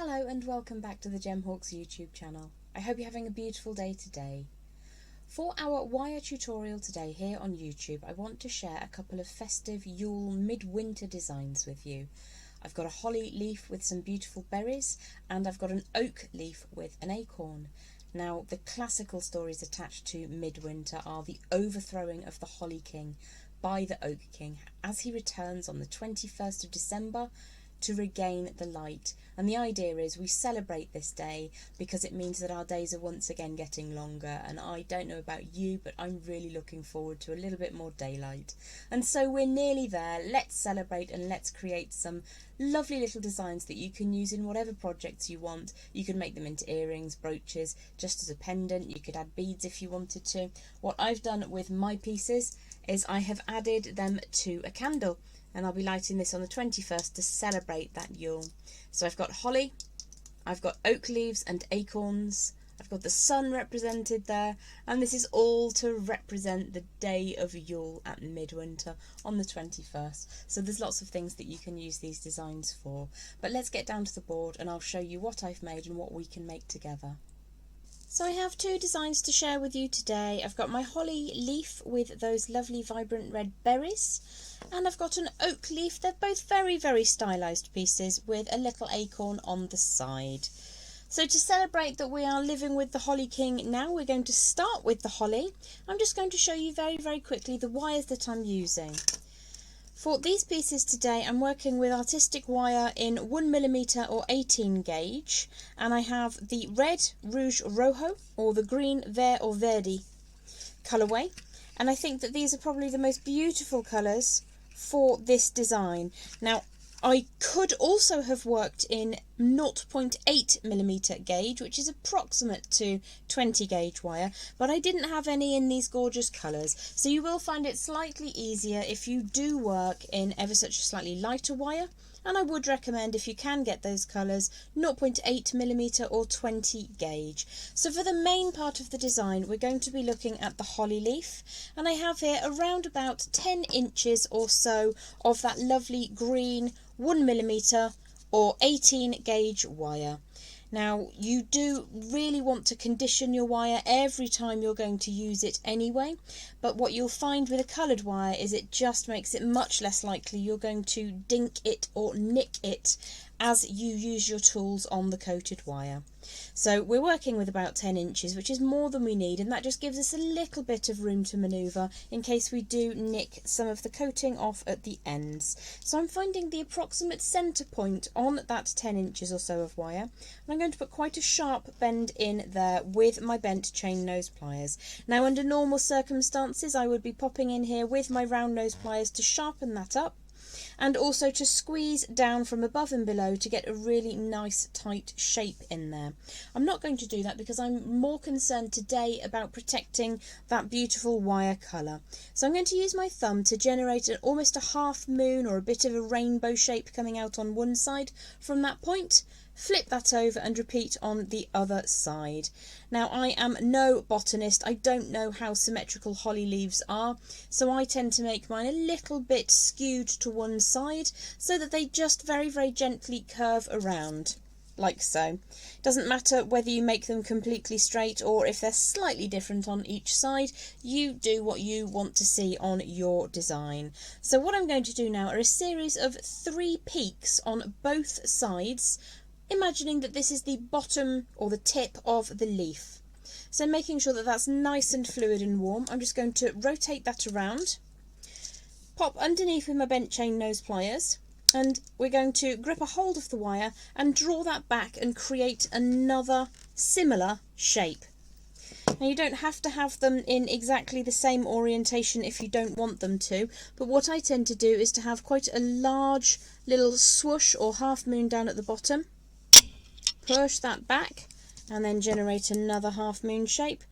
Hello and welcome back to the Gemhawks YouTube channel. I hope you're having a beautiful day today. For our wire tutorial today here on YouTube, I want to share a couple of festive Yule midwinter designs with you. I've got a holly leaf with some beautiful berries and I've got an oak leaf with an acorn. Now, the classical stories attached to midwinter are the overthrowing of the Holly King by the Oak King as he returns on the 21st of December to regain the light. And the idea is we celebrate this day because it means that our days are once again getting longer, and I don't know about you, but I'm really looking forward to a little bit more daylight. And so we're nearly there. Let's celebrate and let's create some lovely little designs that you can use in whatever projects you want. You can make them into earrings, brooches, just as a pendant. You could add beads if you wanted to. What I've done with my pieces is I have added them to a candle, and I'll be lighting this on the 21st to celebrate that Yule. So I've got holly, I've got oak leaves and acorns, I've got the sun represented there, and this is all to represent the day of Yule at midwinter on the 21st. So there's lots of things that you can use these designs for. But let's get down to the board and I'll show you what I've made and what we can make together. So I have two designs to share with you today. I've got my holly leaf with those lovely vibrant red berries, and I've got an oak leaf. They're both very, very stylised pieces with a little acorn on the side. So to celebrate that we are living with the Holly King now, we're going to start with the holly. I'm just going to show you very, very quickly the wires that I'm using. For these pieces today, I'm working with artistic wire in 1mm or 18 gauge, and I have the red Rouge Rojo or the green Vert or Verdi colourway, and I think that these are probably the most beautiful colours for this design. Now, I could also have worked in 0.8mm gauge, which is approximate to 20 gauge wire, but I didn't have any in these gorgeous colours. So you will find it slightly easier if you do work in ever such a slightly lighter wire. And I would recommend, if you can get those colours, 0.8mm or 20 gauge. So for the main part of the design, we're going to be looking at the holly leaf. And I have here around about 10 inches or so of that lovely green 1mm or 18 gauge wire. Now, you do really want to condition your wire every time you're going to use it anyway, but what you'll find with a coloured wire is it just makes it much less likely you're going to dink it or nick it as you use your tools on the coated wire. So we're working with about 10 inches, which is more than we need, and that just gives us a little bit of room to manoeuvre in case we do nick some of the coating off at the ends. So I'm finding the approximate centre point on that 10 inches or so of wire, and I'm going to put quite a sharp bend in there with my bent chain nose pliers. Now, under normal circumstances, I would be popping in here with my round nose pliers to sharpen that up, and also to squeeze down from above and below to get a really nice tight shape in there. I'm not going to do that because I'm more concerned today about protecting that beautiful wire colour. So I'm going to use my thumb to generate almost a half moon or a bit of a rainbow shape coming out on one side from that point. Flip that over and repeat on the other side. Now, I am no botanist. I don't know how symmetrical holly leaves are, so I tend to make mine a little bit skewed to one side so that they just very, very gently curve around, like so. Doesn't matter whether you make them completely straight or if they're slightly different on each side. You do what you want to see on your design. So what I'm going to do now are a series of 3 peaks on both sides, imagining that this is the bottom or the tip of the leaf. So making sure that that's nice and fluid and warm, I'm just going to rotate that around, pop underneath with my bent chain nose pliers, and we're going to grip a hold of the wire and draw that back and create another similar shape. Now, you don't have to have them in exactly the same orientation if you don't want them to, but what I tend to do is to have quite a large little swoosh or half moon down at the bottom, push that back and then generate another half moon shape,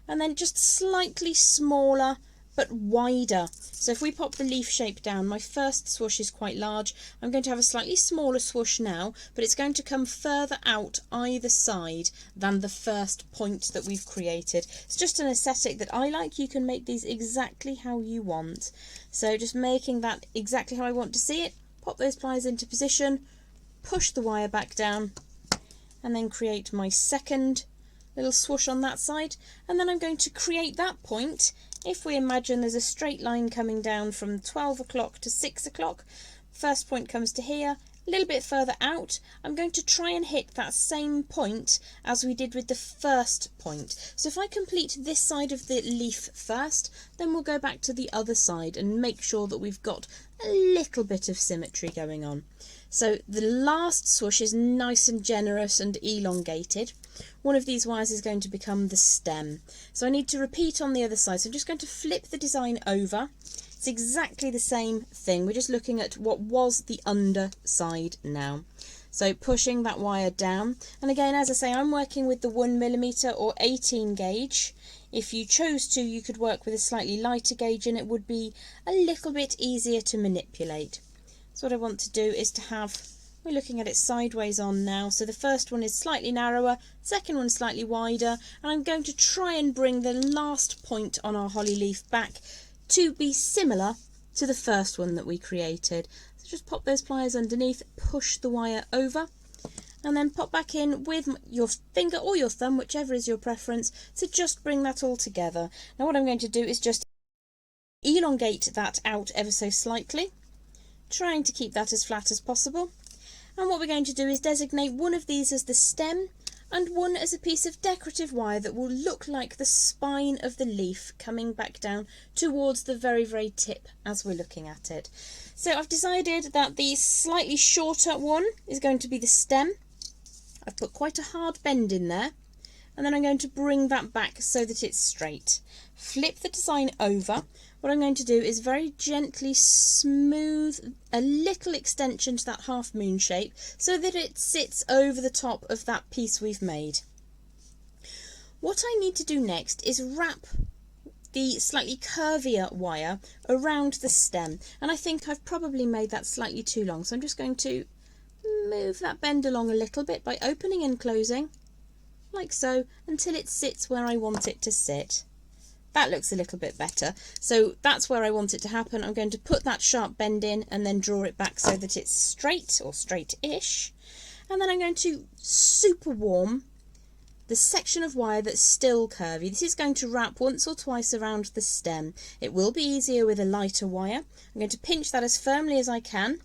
and then just slightly smaller but wider. So if we pop the leaf shape down, my first swoosh is quite large. I'm going to have a slightly smaller swoosh now, but it's going to come further out either side than the first point that we've created. It's just an aesthetic that I like. You can make these exactly how you want. So just making that exactly how I want to see it. Pop those pliers into position, push the wire back down, and then create my second little swoosh on that side, and then I'm going to create that point. If we imagine there's a straight line coming down from 12 o'clock to 6 o'clock, first point comes to here, a little bit further out, I'm going to try and hit that same point as we did with the first point. So if I complete this side of the leaf first, then we'll go back to the other side and make sure that we've got a little bit of symmetry going on. So the last swoosh is nice and generous and elongated. One of these wires is going to become the stem. So I need to repeat on the other side. So I'm just going to flip the design over. It's exactly the same thing. We're just looking at what was the underside now. So pushing that wire down. And again, as I say, I'm working with the 1mm or 18 gauge. If you chose to, you could work with a slightly lighter gauge and it would be a little bit easier to manipulate. So what I want to do is to have, we're looking at it sideways on now, so the first one is slightly narrower, second one slightly wider, and I'm going to try and bring the last point on our holly leaf back to be similar to the first one that we created. So just pop those pliers underneath, push the wire over, and then pop back in with your finger or your thumb, whichever is your preference, to just bring that all together. Now what I'm going to do is just elongate that out ever so slightly, trying to keep that as flat as possible. And what we're going to do is designate one of these as the stem and one as a piece of decorative wire that will look like the spine of the leaf coming back down towards the very, very tip as we're looking at it. So I've decided that the slightly shorter one is going to be the stem. I've put quite a hard bend in there, and then I'm going to bring that back so that it's straight. Flip the design over. What I'm going to do is very gently smooth a little extension to that half moon shape so that it sits over the top of that piece we've made. What I need to do next is wrap the slightly curvier wire around the stem, and I think I've probably made that slightly too long, so I'm just going to move that bend along a little bit by opening and closing like so until it sits where I want it to sit. That looks a little bit better. So that's where I want it to happen. I'm going to put that sharp bend in and then draw it back so that it's straight or straight-ish. And then I'm going to super warm the section of wire that's still curvy. This is going to wrap once or twice around the stem. It will be easier with a lighter wire. I'm going to pinch that as firmly as I can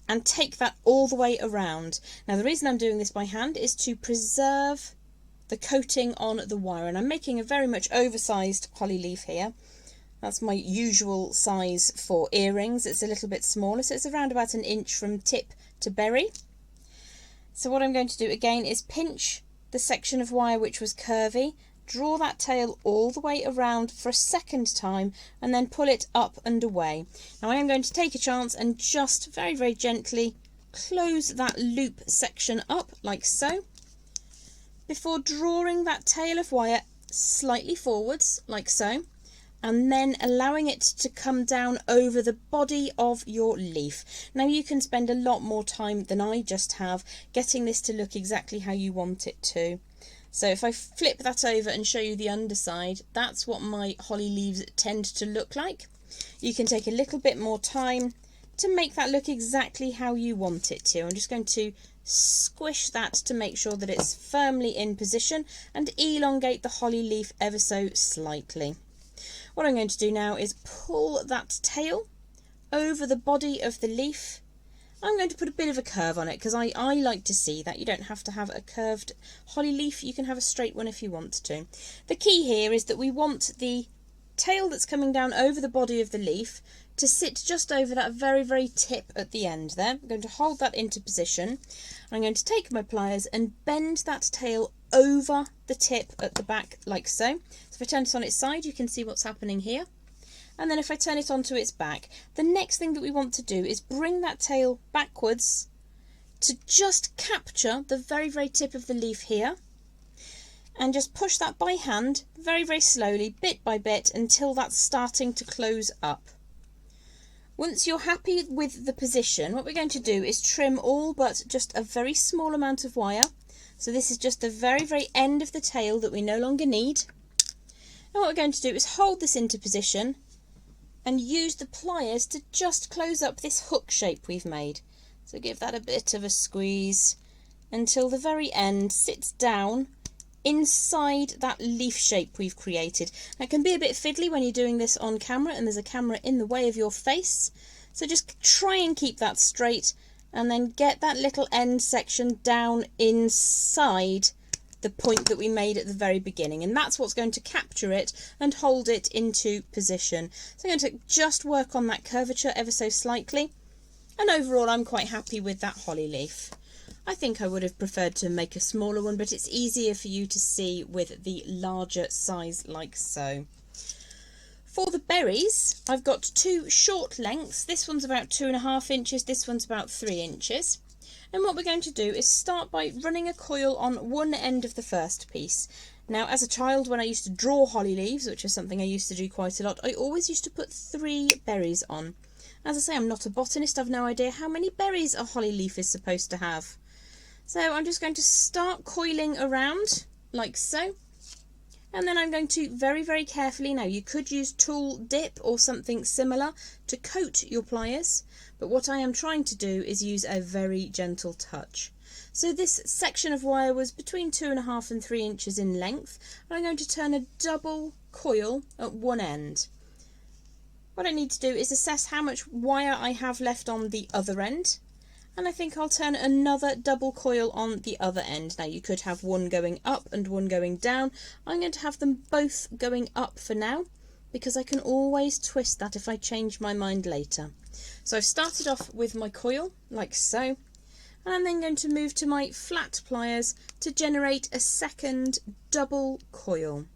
and take that all the way around. Now the reason I'm doing this by hand is to preserve the coating on the wire, and I'm making a very much oversized holly leaf here. That's my usual size for earrings. It's a little bit smaller, so it's around about 1 inch from tip to berry. So what I'm going to do again is pinch the section of wire which was curvy, draw that tail all the way around for a second time, and then pull it up and away. Now I am going to take a chance and just very, very gently close that loop section up like so, before drawing that tail of wire slightly forwards like so, and then allowing it to come down over the body of your leaf. Now you can spend a lot more time than I just have getting this to look exactly how you want it to. So if I flip that over and show you the underside, that's what my holly leaves tend to look like. You can take a little bit more time to make that look exactly how you want it to. I'm just going to squish that to make sure that it's firmly in position and elongate the holly leaf ever so slightly. What I'm going to do now is pull that tail over the body of the leaf. I'm going to put a bit of a curve on it because I like to see that. You don't have to have a curved holly leaf, you can have a straight one if you want to. The key here is that we want the tail that's coming down over the body of the leaf to sit just over that very, very tip at the end there. I'm going to hold that into position. I'm going to take my pliers and bend that tail over the tip at the back like so. So if I turn it on its side, you can see what's happening here. And then if I turn it onto its back, the next thing that we want to do is bring that tail backwards to just capture the very, very tip of the leaf here, and just push that by hand very, very slowly, bit by bit, until that's starting to close up. Once you're happy with the position, what we're going to do is trim all but just a very small amount of wire. So this is just the very, very end of the tail that we no longer need. And what we're going to do is hold this into position and use the pliers to just close up this hook shape we've made. So give that a bit of a squeeze, until the very end sits down inside that leaf shape we've created. That can be a bit fiddly when you're doing this on camera and there's a camera in the way of your face. So just try and keep that straight and then get that little end section down inside the point that we made at the very beginning, and that's what's going to capture it and hold it into position. So I'm going to just work on that curvature ever so slightly, and overall I'm quite happy with that holly leaf. I think I would have preferred to make a smaller one, but it's easier for you to see with the larger size like so. For the berries, I've got two short lengths. This one's about 2.5 inches, this one's about 3 inches. And what we're going to do is start by running a coil on one end of the first piece. Now, as a child, when I used to draw holly leaves, which is something I used to do quite a lot, I always used to put 3 berries on. As I say, I'm not a botanist, I've no idea how many berries a holly leaf is supposed to have. So I'm just going to start coiling around, like so. And then I'm going to very, very carefully, now you could use tool dip or something similar to coat your pliers, but what I am trying to do is use a very gentle touch. So this section of wire was between 2.5 and 3 inches in length, and I'm going to turn a double coil at one end. What I need to do is assess how much wire I have left on the other end, and I think I'll turn another double coil on the other end. Now you could have one going up and one going down. I'm going to have them both going up for now, because I can always twist that if I change my mind later. So I've started off with my coil, like so, and I'm then going to move to my flat pliers to generate a second double coil.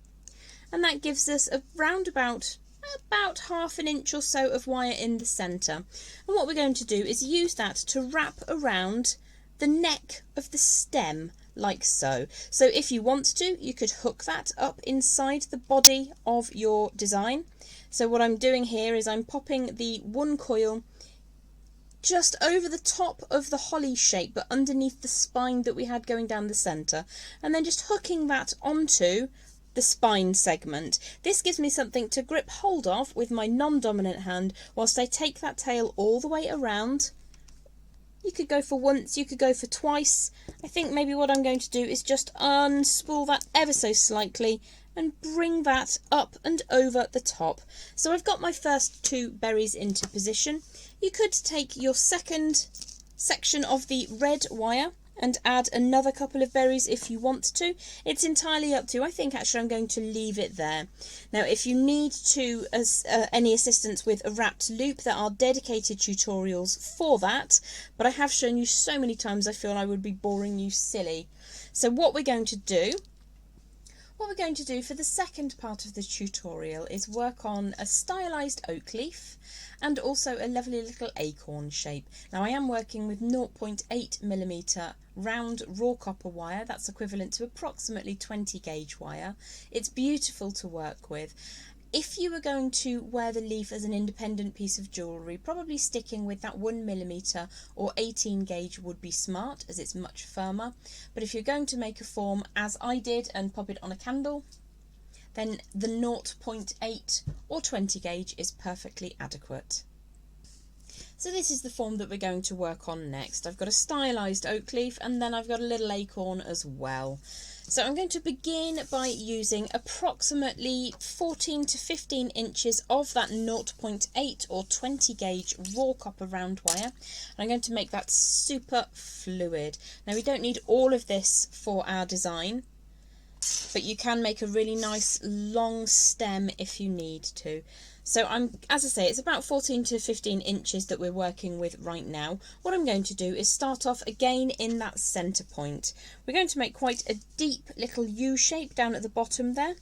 And that gives us around about 1/2 inch or so of wire in the centre. And what we're going to do is use that to wrap around the neck of the stem, like so. So if you want to, you could hook that up inside the body of your design. So what I'm doing here is I'm popping the one coil just over the top of the holly shape, but underneath the spine that we had going down the centre, and then just hooking that onto the spine segment. This gives me something to grip hold of with my non-dominant hand whilst I take that tail all the way around. You could go for once, you could go for twice. I think maybe what I'm going to do is just unspool that ever so slightly and bring that up and over the top. So I've got my first 2 berries into position. You could take your second section of the red wire and add another couple of berries if you want to. It's entirely up to you. I think actually I'm going to leave it there. Now if you need to any assistance with a wrapped loop, there are dedicated tutorials for that, but I have shown you so many times I feel I would be boring you silly. So what we're going to do for the second part of the tutorial is work on a stylised oak leaf and also a lovely little acorn shape. Now I am working with 0.8mm round raw copper wire. That's equivalent to approximately 20 gauge wire. It's beautiful to work with. If you were going to wear the leaf as an independent piece of jewellery, probably sticking with that 1mm or 18 gauge would be smart, as it's much firmer. But if you're going to make a form, as I did, and pop it on a candle, then the 0.8 or 20 gauge is perfectly adequate. So this is the form that we're going to work on next. I've got a stylised oak leaf and then I've got a little acorn as well. So I'm going to begin by using approximately 14 to 15 inches of that 0.8 or 20 gauge raw copper round wire. And I'm going to make that super fluid. Now we don't need all of this for our design, but you can make a really nice long stem if you need to. So as I say, it's about 14 to 15 inches that we're working with right now. What I'm going to do is start off again in that centre point. We're going to make quite a deep little U shape down at the bottom there.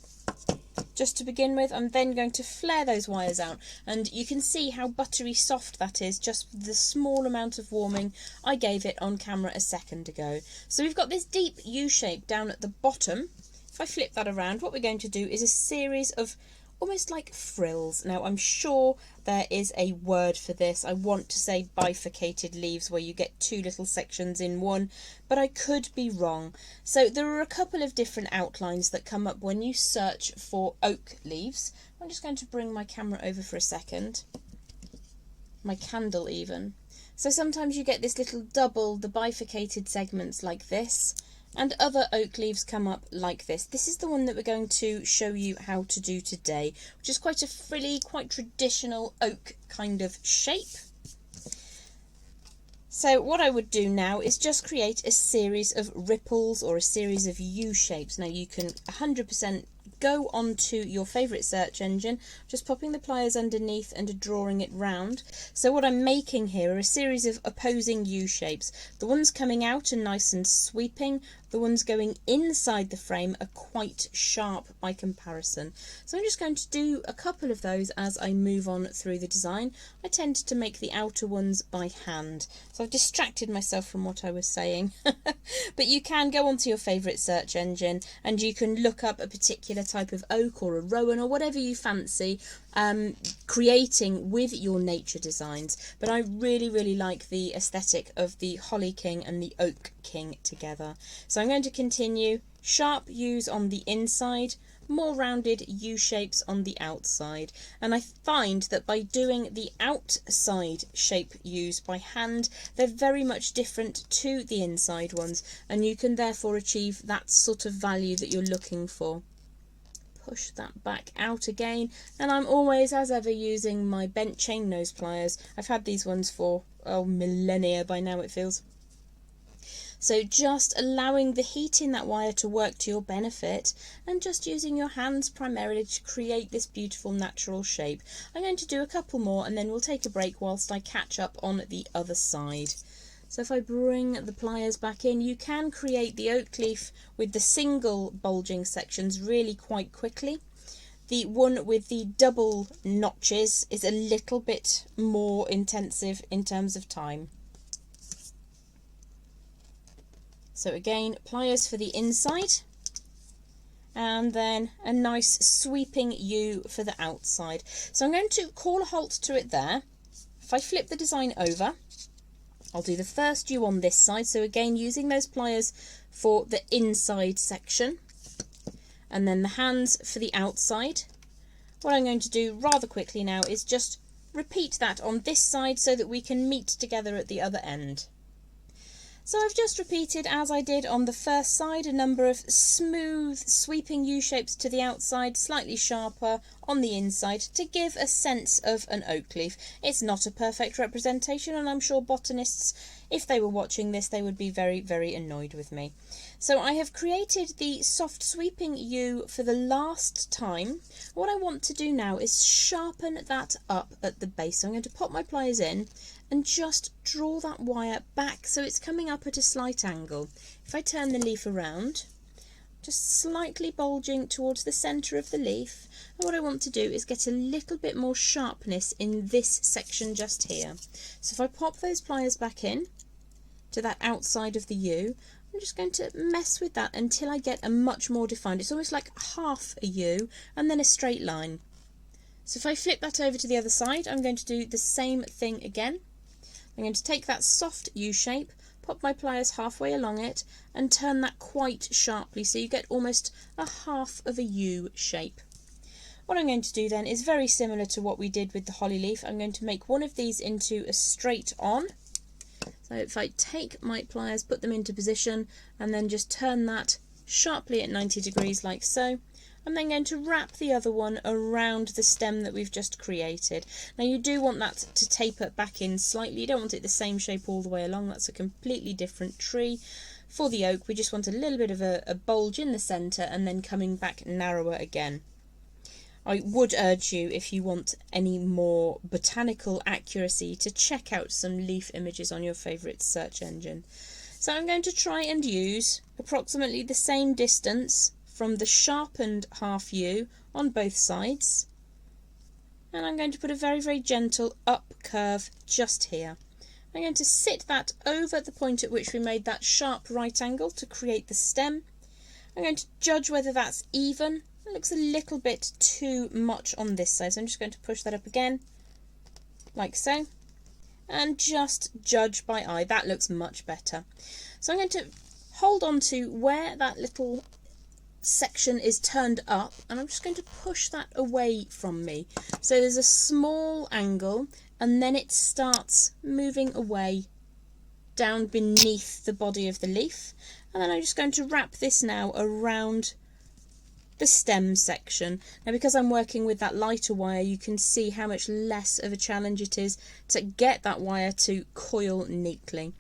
Just to begin with, I'm then going to flare those wires out, and you can see how buttery soft that is just with the small amount of warming I gave it on camera a second ago. So we've got this deep U shape down at the bottom. If I flip that around, what we're going to do is a series of almost like frills. Now I'm sure there is a word for this. I want to say bifurcated leaves, where you get 2 little sections in one, but I could be wrong. So there are a couple of different outlines that come up when you search for oak leaves. I'm just going to bring my camera over for a second. my candle even. So sometimes you get this little double, the bifurcated segments like this, and other oak leaves come up like this. This is the one that we're going to show you how to do today, which is quite a frilly, quite traditional oak kind of shape. So what I would do now is just create a series of ripples or a series of U shapes. Now you can 100% go onto your favourite search engine, just popping the pliers underneath and drawing it round. So what I'm making here are a series of opposing U shapes. The ones coming out are nice and sweeping, the ones going inside the frame are quite sharp by comparison. So I'm just going to do a couple of those as I move on through the design. I tend to make the outer ones by hand. So I've distracted myself from what I was saying. But you can go onto your favourite search engine and you can look up a particular type of oak or a rowan or whatever you fancy creating with your nature designs. But I really like the aesthetic of the Holly King and the Oak King together. So I'm going to continue sharp U's on the inside, more rounded U shapes on the outside, and I find that by doing the outside shape U's by hand, they're very much different to the inside ones, and you can therefore achieve that sort of value that you're looking for. Push that back out again, and I'm always, as ever, using my bent chain nose pliers. I've had these ones for millennia by now, it feels. So just allowing the heat in that wire to work to your benefit and just using your hands primarily to create this beautiful natural shape. I'm going to do a couple more and then we'll take a break whilst I catch up on the other side. So if I bring the pliers back in, you can create the oak leaf with the single bulging sections really quite quickly. The one with the double notches is a little bit more intensive in terms of time. So again, pliers for the inside, and then a nice sweeping U for the outside. So I'm going to call a halt to it there. If I flip the design over, I'll do the first U on this side. So again, using those pliers for the inside section, and then the hands for the outside. What I'm going to do rather quickly now is just repeat that on this side so that we can meet together at the other end. So I've just repeated, as I did on the first side, a number of smooth sweeping U-shapes to the outside, slightly sharper on the inside to give a sense of an oak leaf. It's not a perfect representation, and I'm sure botanists, if they were watching this, they would be very annoyed with me. So I have created the soft sweeping U for the last time. What I want to do now is sharpen that up at the base. So I'm going to pop my pliers in and just draw that wire back so it's coming up at a slight angle. If I turn the leaf around, just slightly bulging towards the centre of the leaf, and what I want to do is get a little bit more sharpness in this section just here. So if I pop those pliers back in to that outside of the U, I'm just going to mess with that until I get a much more defined, it's almost like half a U and then a straight line. So if I flip that over to the other side, I'm going to do the same thing again. I'm going to take that soft U shape, pop my pliers halfway along it and turn that quite sharply so you get almost a half of a U shape. What I'm going to do then is very similar to what we did with the holly leaf. I'm going to make one of these into a straight on. So if I take my pliers, put them into position and then just turn that sharply at 90 degrees like so, I'm then going to wrap the other one around the stem that we've just created. Now you do want that to taper back in slightly, you don't want it the same shape all the way along, that's a completely different tree. For the oak we just want a little bit of a bulge in the centre and then coming back narrower again. I would urge you, if you want any more botanical accuracy, to check out some leaf images on your favourite search engine. So I'm going to try and use approximately the same distance from the sharpened half U on both sides, and I'm going to put a very gentle up curve just here. I'm going to sit that over the point at which we made that sharp right angle to create the stem. I'm going to judge whether that's even. It looks a little bit too much on this side, so I'm just going to push that up again like so and just judge by eye. That looks much better. So I'm going to hold on to where that little section is turned up and I'm just going to push that away from me. So there's a small angle and then it starts moving away down beneath the body of the leaf. And then I'm just going to wrap this now around the stem section. Now, because I'm working with that lighter wire, you can see how much less of a challenge it is to get that wire to coil neatly.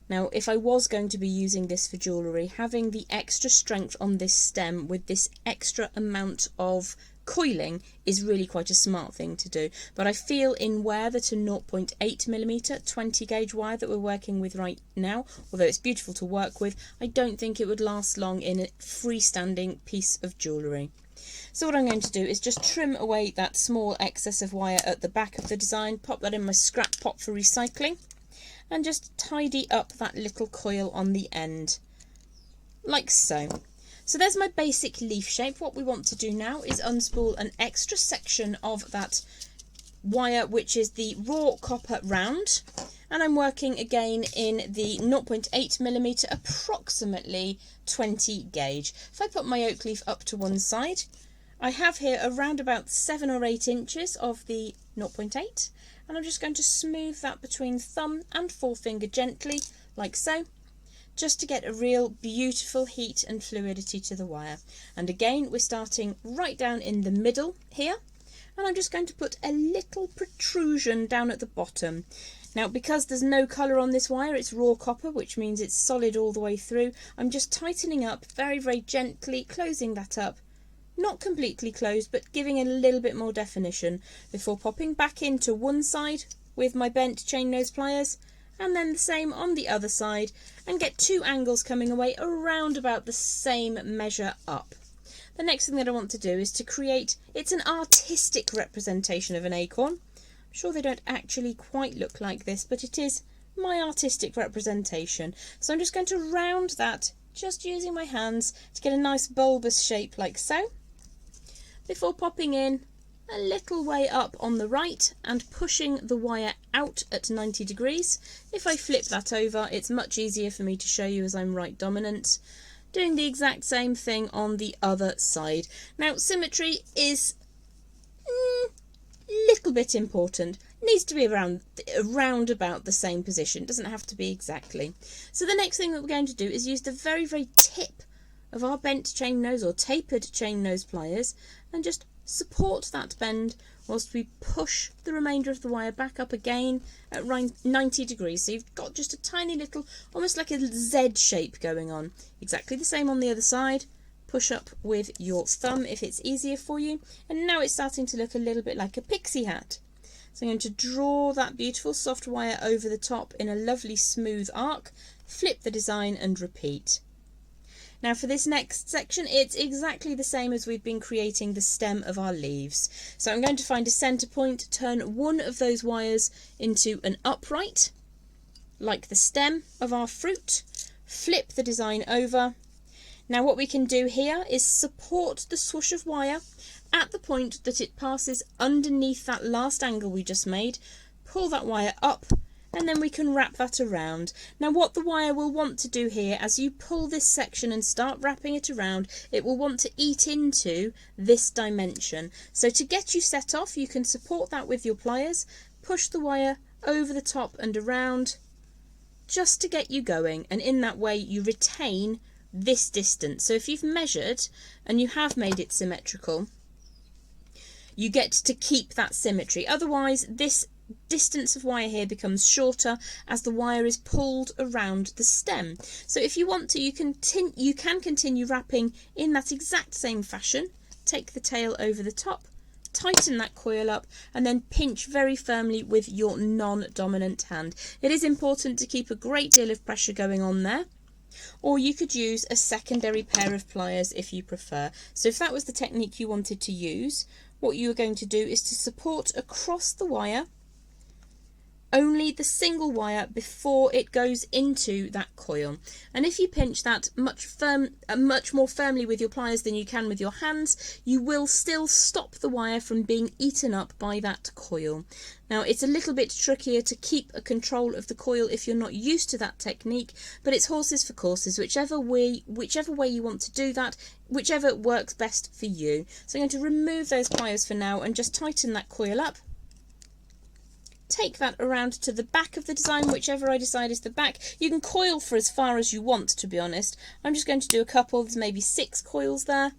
Now, if I was going to be using this for jewellery, having the extra strength on this stem with this extra amount of coiling is really quite a smart thing to do. But I feel in where that a 0.8mm 20 gauge wire that we're working with right now, although it's beautiful to work with, I don't think it would last long in a freestanding piece of jewellery. So what I'm going to do is just trim away that small excess of wire at the back of the design, pop that in my scrap pot for recycling, and just tidy up that little coil on the end, like so. So there's my basic leaf shape. What we want to do now is unspool an extra section of that wire, which is the raw copper round, and I'm working again in the 0.8mm approximately 20 gauge. If I put my oak leaf up to one side, I have here around about 7 or 8 inches of the 0.8, and I'm just going to smooth that between thumb and forefinger gently, like so, just to get a real beautiful heat and fluidity to the wire. And again, we're starting right down in the middle here, and I'm just going to put a little protrusion down at the bottom. Now, because there's no colour on this wire, it's raw copper, which means it's solid all the way through. I'm just tightening up very, very gently, closing that up. Not completely closed, but giving it a little bit more definition before popping back into one side with my bent chain nose pliers, and then the same on the other side, and get 2 angles coming away around about the same measure up. The next thing that I want to do is to create, it's an artistic representation of an acorn. I'm sure they don't actually quite look like this, but it is my artistic representation. So I'm just going to round that, just using my hands to get a nice bulbous shape like so, before popping in a little way up on the right and pushing the wire out at 90 degrees. If I flip that over, it's much easier for me to show you as I'm right dominant. Doing the exact same thing on the other side. Now, symmetry is a little bit important. It needs to be around about the same position. It doesn't have to be exactly. So the next thing that we're going to do is use the very, very tip of our bent chain nose or tapered chain nose pliers and just support that bend whilst we push the remainder of the wire back up again at 90 degrees. So you've got just a tiny little, almost like a Z shape going on. Exactly the same on the other side. Push up with your thumb if it's easier for you. And now it's starting to look a little bit like a pixie hat. So I'm going to draw that beautiful soft wire over the top in a lovely smooth arc, flip the design and repeat. Now for this next section, it's exactly the same as we've been creating the stem of our leaves. So I'm going to find a centre point, turn one of those wires into an upright, like the stem of our fruit, flip the design over. Now what we can do here is support the swoosh of wire at the point that it passes underneath that last angle we just made, pull that wire up, and then we can wrap that around. Now what the wire will want to do here, as you pull this section and start wrapping it around, it will want to eat into this dimension. So to get you set off, you can support that with your pliers, push the wire over the top and around, just to get you going, and in that way you retain this distance. So if you've measured and you have made it symmetrical, you get to keep that symmetry. Otherwise, this distance of wire here becomes shorter as the wire is pulled around the stem. So if you want to, you can continue wrapping in that exact same fashion. Take the tail over the top, tighten that coil up, and then pinch very firmly with your non-dominant hand. It is important to keep a great deal of pressure going on there, or you could use a secondary pair of pliers if you prefer. So if that was the technique you wanted to use, what you are going to do is to support across the wire only the single wire before it goes into that coil. And if you pinch that much more firmly with your pliers than you can with your hands, you will still stop the wire from being eaten up by that coil. Now it's a little bit trickier to keep a control of the coil if you're not used to that technique, but it's horses for courses, whichever way you want to do that, whichever works best for you. So I'm going to remove those pliers for now and just tighten that coil up. take that around to the back of the design, whichever I decide is the back. You can coil for as far as you want, to be honest. I'm just going to do a couple, there's maybe 6 coils there.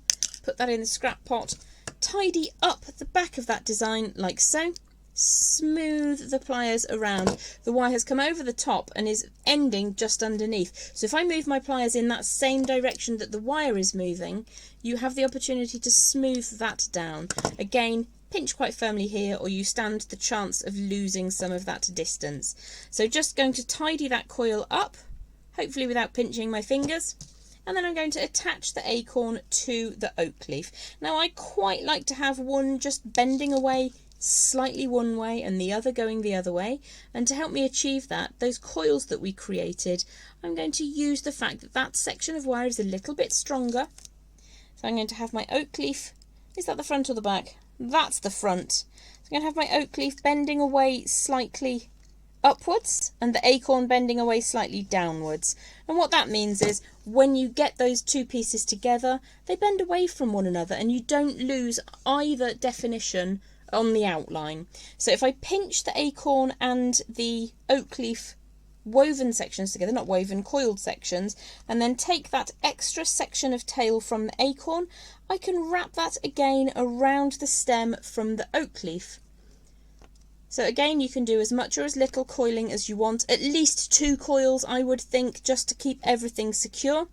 Put that in the scrap pot. Tidy up the back of that design like so. Smooth the pliers around. The wire has come over the top and is ending just underneath. So if I move my pliers in that same direction that the wire is moving, you have the opportunity to smooth that down. Again, pinch quite firmly here or you stand the chance of losing some of that distance. So just going to tidy that coil up, hopefully without pinching my fingers. And then I'm going to attach the acorn to the oak leaf. Now I quite like to have one just bending away slightly one way and the other going the other way, and to help me achieve that, those coils that we created, I'm going to use the fact that that section of wire is a little bit stronger. So I'm going to have my oak leaf, is that the front or the back? That's the front. So I'm going to have my oak leaf bending away slightly upwards and the acorn bending away slightly downwards. And what that means is when you get those two pieces together, they bend away from one another and you don't lose either definition on the outline. So if I pinch the acorn and the oak leaf woven sections together, not woven, coiled sections, and then take that extra section of tail from the acorn, I can wrap that again around the stem from the oak leaf. So again, you can do as much or as little coiling as you want, at least 2 coils I would think, just to keep everything secure.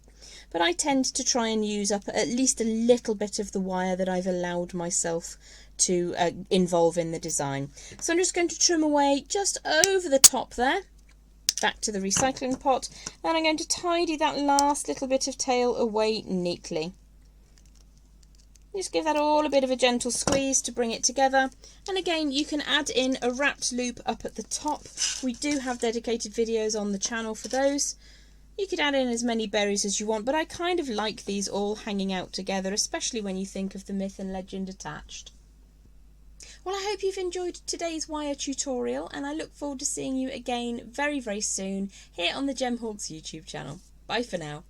But I tend to try and use up at least a little bit of the wire that I've allowed myself to involve in the design. So I'm just going to trim away just over the top there, back to the recycling pot, and I'm going to tidy that last little bit of tail away neatly. Just give that all a bit of a gentle squeeze to bring it together. And again, you can add in a wrapped loop up at the top. We do have dedicated videos on the channel for those. You could add in as many berries as you want, but I kind of like these all hanging out together, especially when you think of the myth and legend attached. Well, I hope you've enjoyed today's wire tutorial, and I look forward to seeing you again very, very soon here on the Gemhawks YouTube channel. Bye for now.